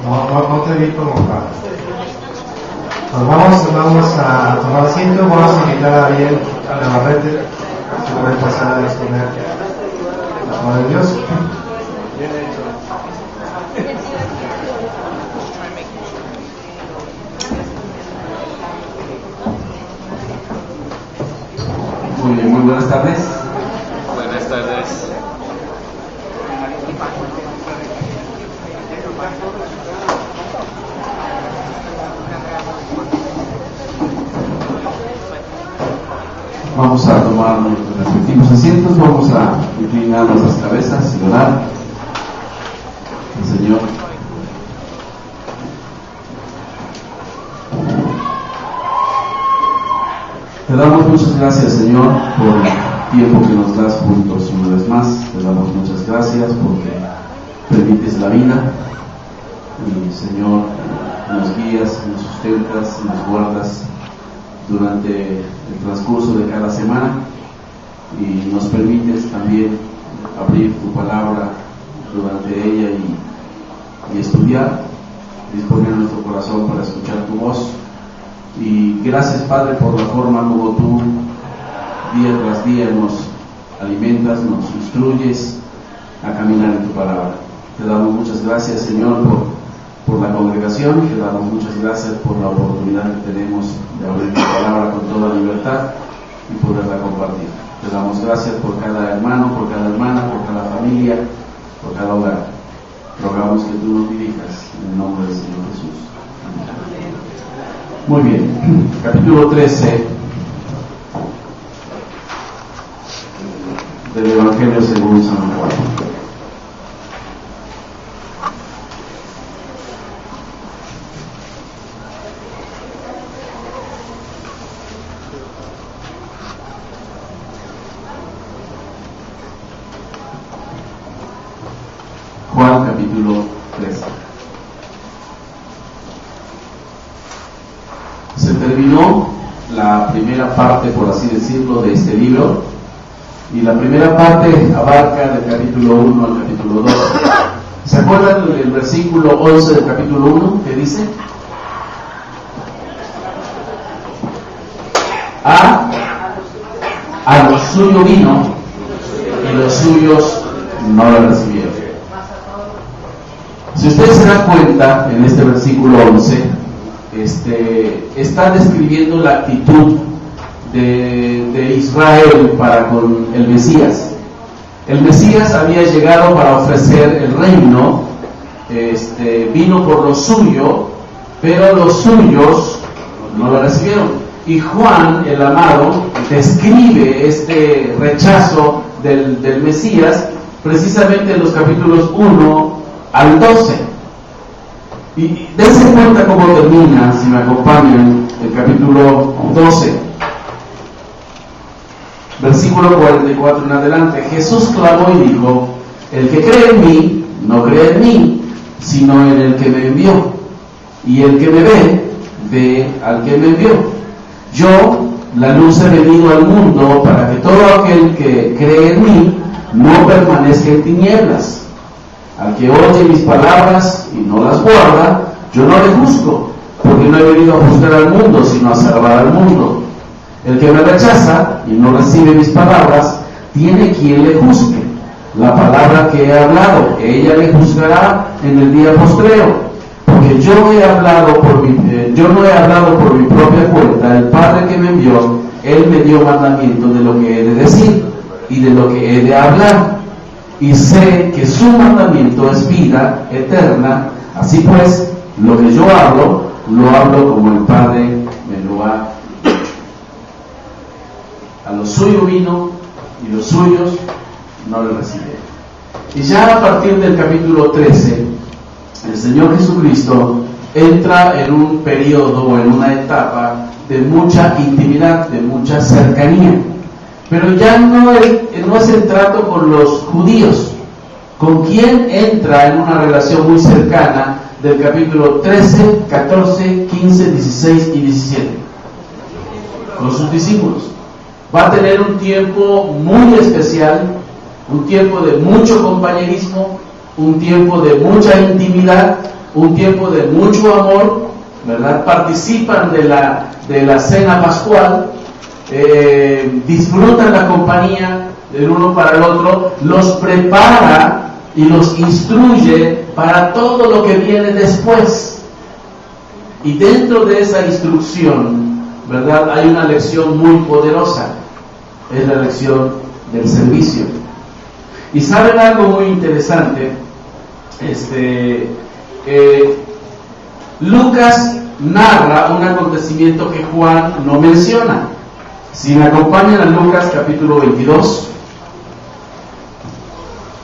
No te vi como padre. Pues vamos a tomar asiento, vamos a invitar a Ariel a Navarrete, si puede pasar a exponer la palabra de Dios. Muy bien, muy buenas tardes. Buenas tardes. Vamos a tomar nuestros respectivos asientos, vamos a inclinar nuestras cabezas y orar al Señor. Te damos muchas gracias, Señor, por el tiempo que nos das juntos una vez más. Te damos muchas gracias porque permites la vida y, Señor, nos guías, nos sustentas, nos guardas durante el transcurso de cada semana y nos permites también abrir tu palabra durante ella y estudiar, disponer nuestro corazón para escuchar tu voz. Y gracias, Padre, por la forma como tú día tras día nos alimentas, nos instruyes a caminar en tu palabra. Te damos muchas gracias, Señor, por la congregación. Te damos muchas gracias por la oportunidad que tenemos de abrir tu palabra con toda libertad y poderla compartir. Te damos gracias por cada hermano, por cada hermana, por cada familia, por cada hogar. Rogamos que tú nos dirijas en el nombre del Señor Jesús. Amén. Muy bien, capítulo 13 del Evangelio según San Juan. Juan capítulo 13. Se terminó la primera parte, por así decirlo, de este libro, y la primera parte abarca del capítulo 1 al capítulo 2. ¿Se acuerdan del versículo 11 del capítulo 1 que dice? A lo suyo vino y los suyos no lo recibieron. Si ustedes se dan cuenta, en este versículo 11, está describiendo la actitud de Israel para con el Mesías. El Mesías había llegado para ofrecer el reino, vino por lo suyo, pero los suyos no lo recibieron. Y Juan, el amado, describe este rechazo del Mesías precisamente en los capítulos 1 al 12. Y dense cuenta cómo termina, si me acompañan, el capítulo 12, versículo 44 en adelante. Jesús clamó y dijo: el que cree en mí, no cree en mí, sino en el que me envió. Y el que me ve, ve al que me envió. Yo, la luz, he venido al mundo para que todo aquel que cree en mí no permanezca en tinieblas. Al que oye mis palabras y no las guarda, yo no le juzgo, porque no he venido a juzgar al mundo, sino a salvar al mundo. El que me rechaza y no recibe mis palabras, tiene quien le juzgue. La palabra que he hablado, ella le juzgará en el día postrero. Porque yo no he hablado por mi propia cuenta. El Padre que me envió, Él me dio mandamiento de lo que he de decir y de lo que he de hablar. Y sé que su mandamiento es vida eterna. Así pues, lo que yo hablo, lo hablo como el Padre me lo ha dicho. A lo suyo vino y los suyos no le recibieron. Y ya a partir del capítulo 13, el Señor Jesucristo entra en un periodo, en una etapa de mucha intimidad, de mucha cercanía. Pero ya no es el trato con los judíos. ¿Con quién entra en una relación muy cercana del capítulo 13, 14, 15, 16 y 17? Con sus discípulos. Va a tener un tiempo muy especial, un tiempo de mucho compañerismo, un tiempo de mucha intimidad, un tiempo de mucho amor, ¿verdad? Participan de la cena pascual, disfrutan la compañía del uno para el otro, los prepara y los instruye para todo lo que viene después. Y dentro de esa instrucción, ¿verdad?, hay una lección muy poderosa, es la lección del servicio. Y saben algo muy interesante, Lucas narra un acontecimiento que Juan no menciona. Si me acompañan a Lucas capítulo 22,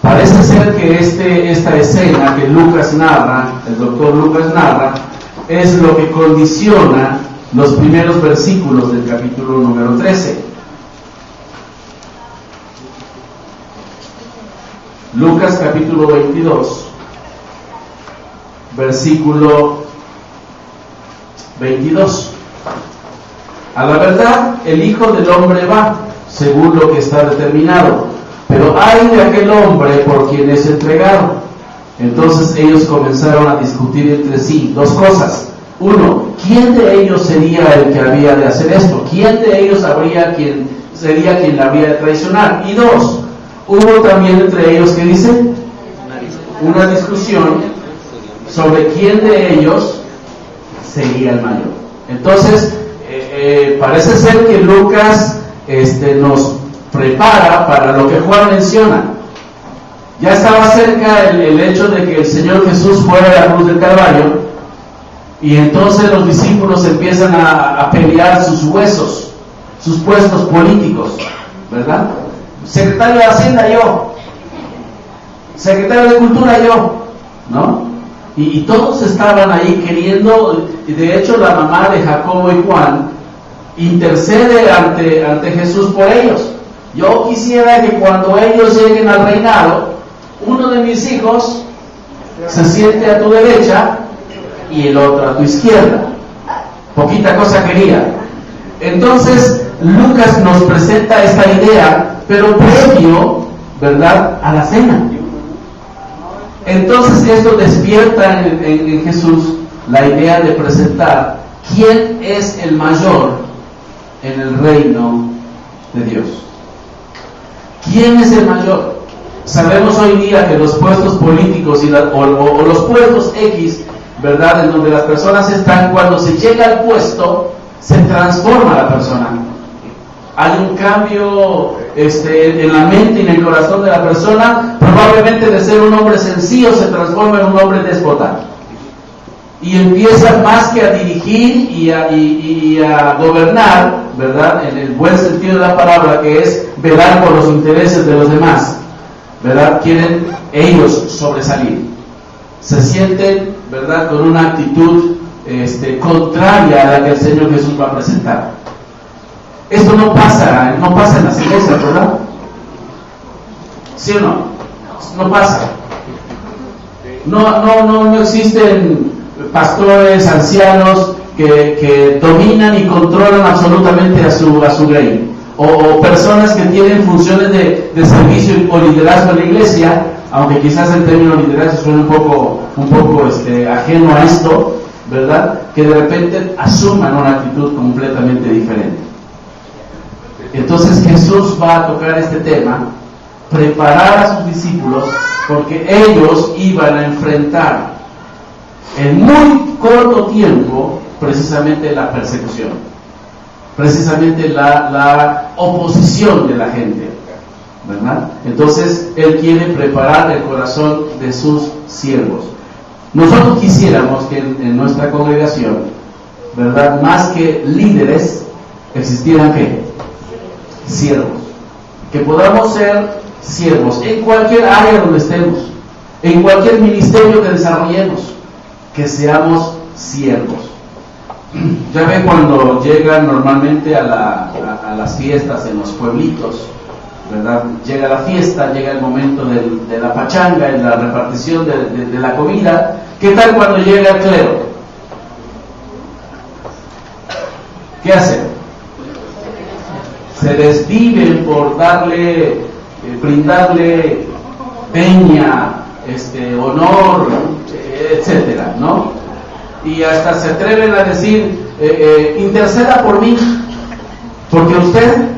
parece ser que esta escena que Lucas narra, el doctor Lucas narra, es lo que condiciona los primeros versículos del capítulo número 13. Lucas capítulo 22, versículo 22. A la verdad, el Hijo del Hombre va, según lo que está determinado, pero ay de aquel hombre por quien es entregado. Entonces ellos comenzaron a discutir entre sí dos cosas. Uno, ¿quién de ellos sería el que había de hacer esto? ¿Quién de ellos sería quien la había de traicionar? Y dos, hubo también entre ellos, ¿qué dice? Una discusión sobre quién de ellos sería el mayor. Entonces, parece ser que Lucas nos prepara para lo que Juan menciona. Ya estaba cerca el hecho de que el Señor Jesús fuera a la cruz del Calvario, y entonces los discípulos empiezan a pelear sus huesos, sus puestos políticos, ¿verdad? Secretario de Hacienda yo, secretario de Cultura yo, ¿no? Y todos estaban ahí queriendo, y de hecho la mamá de Jacobo y Juan intercede ante Jesús por ellos. Yo quisiera que cuando ellos lleguen al reinado, uno de mis hijos se siente a tu derecha y el otro a tu izquierda. Poquita cosa quería. Entonces Lucas nos presenta esta idea, pero previo, ¿verdad?, a la cena. Entonces esto despierta en Jesús la idea de presentar quién es el mayor en el reino de Dios. ¿Quién es el mayor? Sabemos hoy día que los puestos políticos o los puestos X, ¿verdad?, en donde las personas están, cuando se llega al puesto, se transforma la persona. Hay un cambio en la mente y en el corazón de la persona, probablemente de ser un hombre sencillo se transforma en un hombre déspota. Y empieza más que a dirigir y a gobernar, ¿verdad?, en el buen sentido de la palabra, que es velar por los intereses de los demás, ¿verdad? Quieren ellos sobresalir. Se sienten, ¿verdad?, con una actitud contraria a la que el Señor Jesús va a presentar. Esto no pasa en las iglesias, ¿verdad? ¿Sí o no? No pasa. No existen pastores, ancianos que dominan y controlan absolutamente a su grey, o personas que tienen funciones de servicio o liderazgo en la iglesia, aunque quizás el término liderazgo suene un poco ajeno a esto, ¿verdad?, que de repente asuman una actitud completamente diferente. Entonces Jesús va a tocar este tema, preparar a sus discípulos, porque ellos iban a enfrentar en muy corto tiempo precisamente la persecución, precisamente la oposición de la gente, ¿verdad? Entonces Él quiere preparar el corazón de sus siervos. Nosotros quisiéramos que en nuestra congregación, ¿verdad?, más que líderes, existieran ¿qué? Siervos. Que podamos ser siervos en cualquier área donde estemos, en cualquier ministerio que desarrollemos, que seamos siervos. Ya ven cuando llegan normalmente a las fiestas en los pueblitos, ¿verdad? Llega la fiesta, llega el momento de la pachanga, en la repartición de la comida. ¿Qué tal cuando llega el clero? ¿Qué hacen? Se desviven por brindarle peña, honor, etcétera, ¿no? Y hasta se atreven a decir, interceda por mí, porque usted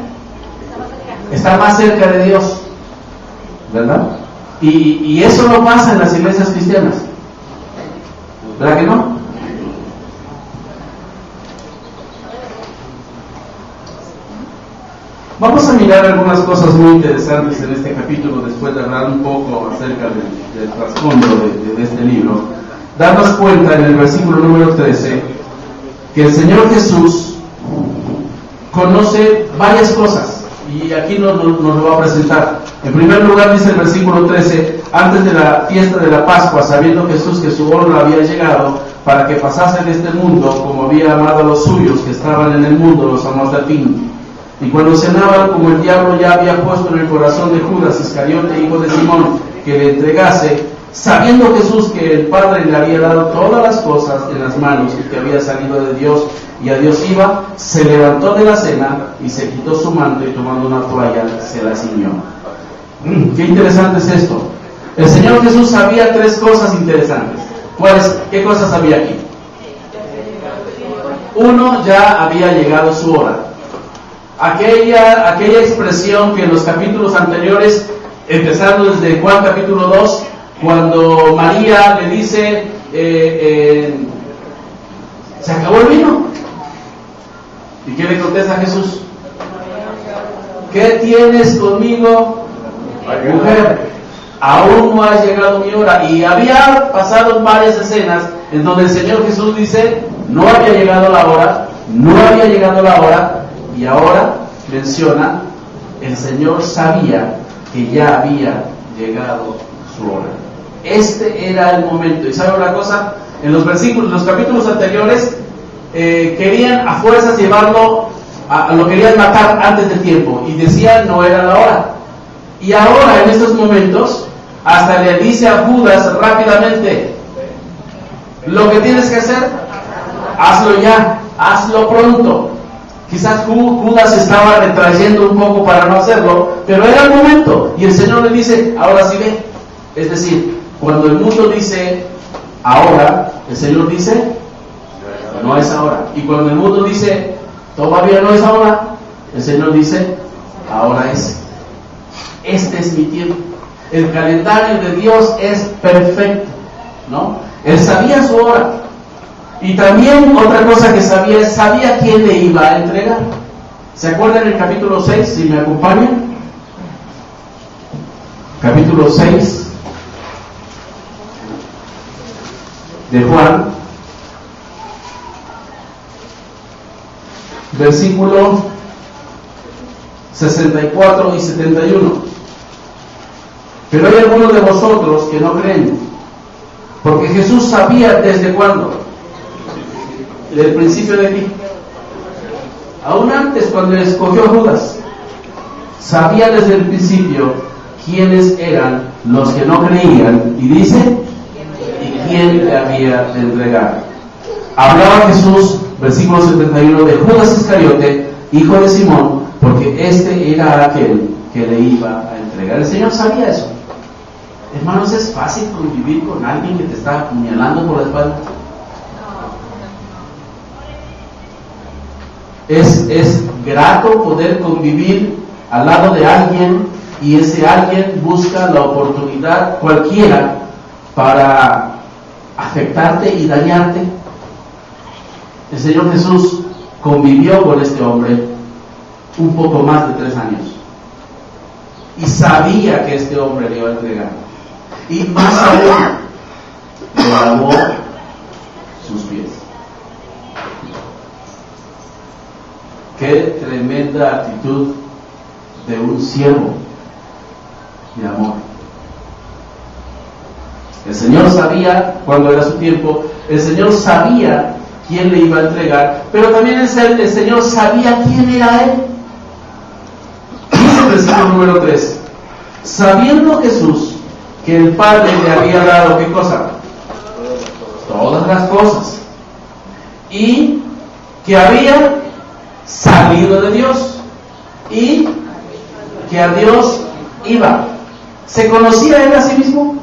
está más cerca de Dios, ¿verdad? Y eso no pasa en las iglesias cristianas, ¿verdad que no? Vamos a mirar algunas cosas muy interesantes en este capítulo, después de hablar un poco acerca del trasfondo de este libro. Darnos cuenta en el versículo número 13 que el Señor Jesús conoce varias cosas, y aquí nos lo va a presentar. En primer lugar dice el versículo 13: antes de la fiesta de la Pascua, sabiendo Jesús que su hora había llegado para que pasase de este mundo, como había amado a los suyos que estaban en el mundo, los amó hasta el fin. Y cuando cenaban, como el diablo ya había puesto en el corazón de Judas Iscariote, hijo de Simón, que le entregase, sabiendo Jesús que el Padre le había dado todas las cosas en las manos y que había salido de Dios y a Dios iba, se levantó de la cena y se quitó su manto, y tomando una toalla se la ciñó. Qué interesante es esto. El Señor Jesús sabía tres cosas interesantes. ¿Cuáles? ¿Qué cosas sabía aquí? Uno, ya había llegado su hora. Aquella expresión que en los capítulos anteriores, empezando desde Juan capítulo 2, cuando María le dice, se acabó el vino. ¿Y qué le contesta Jesús? ¿Qué tienes conmigo, mujer? Aún no ha llegado mi hora. Y había pasado varias escenas en donde el Señor Jesús dice, no había llegado la hora, no había llegado la hora. Y ahora menciona, el Señor sabía que ya había llegado su hora. Este era el momento. ¿Y sabe una cosa? En los capítulos anteriores, querían a fuerzas llevarlo, lo querían matar antes del tiempo, y decían no era la hora. Y ahora, en estos momentos, hasta le dice a Judas rápidamente, lo que tienes que hacer, hazlo ya, hazlo pronto. Quizás Judas estaba retrayendo un poco para no hacerlo, pero era el momento, y el Señor le dice, ahora sí ve. Es decir, cuando el mundo dice ahora, el Señor dice no es ahora. Y cuando el mundo dice todavía no es ahora, el Señor dice ahora es. Este es mi tiempo. El calendario de Dios es perfecto, ¿no? Él sabía su hora. Y también otra cosa que sabía quién le iba a entregar. ¿Se acuerdan el capítulo 6? Si me acompañan. Capítulo 6 de Juan, versículo 64 y 71. Pero hay algunos de vosotros que no creen, porque Jesús sabía desde cuándo. Del principio de aquí, aún antes, cuando escogió a Judas, sabía desde el principio quiénes eran los que no creían, y dice, y quién le había de entregar. Hablaba Jesús, versículo 71, de Judas Iscariote, hijo de Simón, porque este era aquel que le iba a entregar. El Señor sabía eso. Hermanos, ¿es fácil convivir con alguien que te está apuñalando por la espalda? Es grato poder convivir al lado de alguien, y ese alguien busca la oportunidad cualquiera para afectarte y dañarte. El Señor Jesús convivió con este hombre un poco más de 3 años y sabía que este hombre le iba a entregar, y más aún le lavó sus pies. Qué tremenda actitud de un siervo de amor. El Señor sabía cuándo era su tiempo, el Señor sabía quién le iba a entregar, pero también el Señor sabía quién era Él. Dice el versículo número 3: sabiendo Jesús que el Padre le había dado, ¿qué cosa? Todas las cosas, y que había salido de Dios y que a Dios iba. ¿Se conocía él a sí mismo?